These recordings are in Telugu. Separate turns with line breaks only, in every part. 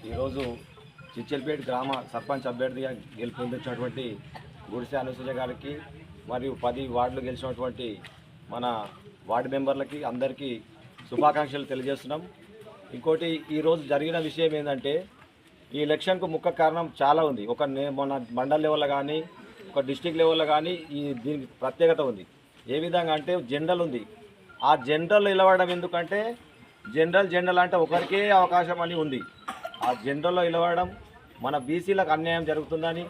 ఈరోజు చిచ్చల్పేట గ్రామ సర్పంచ్ అభ్యర్థిగా గెలుపొందించినటువంటి గుడిసె అనుసూయ గారికి మరియు 10 వార్డులు గెలిచినటువంటి మన వార్డు మెంబర్లకి అందరికీ శుభాకాంక్షలు తెలియజేస్తున్నాం. ఇంకోటి ఈరోజు జరిగిన విషయం ఏంటంటే ఈ ఎలక్షన్కు ముఖ్య కారణం చాలా ఉంది. మన మండల్ లెవెల్లో కానీ ఒక డిస్టిక్ లెవెల్లో కానీ దీనికి ప్రత్యేకత ఉంది. ఏ విధంగా అంటే జనరల్ ఉంది. ఆ జనరల్ నిలవడం ఎందుకంటే జనరల్ అంటే ఒకరికే అవకాశం అని ఉంది. ఆ జనరల్లో నిలవడం మన బీసీలకు అన్యాయం జరుగుతుందని,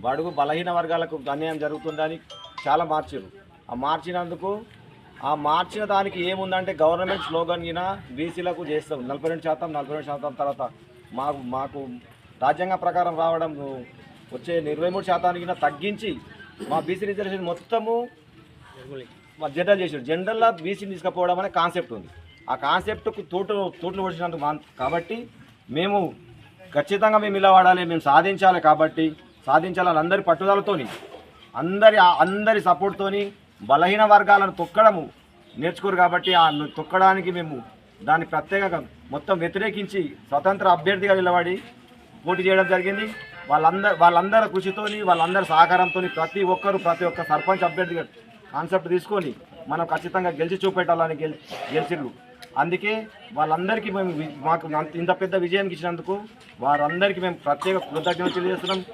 బడుగు బలహీన వర్గాలకు అన్యాయం జరుగుతుందని చాలా మార్చారు. ఆ మార్చినందుకు మార్చిన దానికి ఏముందంటే గవర్నమెంట్ స్లోగన్ గిన బీసీలకు చేస్తాం 42% తర్వాత మాకు రాజ్యాంగ ప్రకారం రావడం వచ్చే 23% తగ్గించి మా బీసీ రిజర్వేషన్ మొత్తము జనరల్ చేసారు. జనరల్లో బీసీని తీసుకుపోవడం అనే కాన్సెప్ట్ ఉంది. ఆ కాన్సెప్ట్కు తూట్లు పొడిచినందుకు కాబట్టి మేము ఖచ్చితంగా నిలబడాలి, మేము సాధించాలి. కాబట్టి సాధించాలని అందరి పట్టుదలతోని అందరి సపోర్ట్తోని బలహీన వర్గాలను తొక్కడము నేర్చుకోరు. కాబట్టి ఆ తొక్కడానికి మేము దాన్ని ప్రత్యేకంగా మొత్తం వ్యతిరేకించి స్వతంత్ర అభ్యర్థిగా నిలబడి పోటీ చేయడం జరిగింది. వాళ్ళందరి కృషితోని వాళ్ళందరి సహకారంతో ప్రతి ఒక్క సర్పంచ్ అభ్యర్థిగా కాన్సెప్ట్ తీసుకొని మనం ఖచ్చితంగా గెలిచి చూపెట్టాలని గెలిచిర్రు. అందుకే వాళ్ళందరికీ మాకు ఇంత పెద్ద విజయానికి ఇచ్చినందుకు వారందరికీ మేము ప్రత్యేక కృతజ్ఞతలు తెలియజేస్తున్నాం.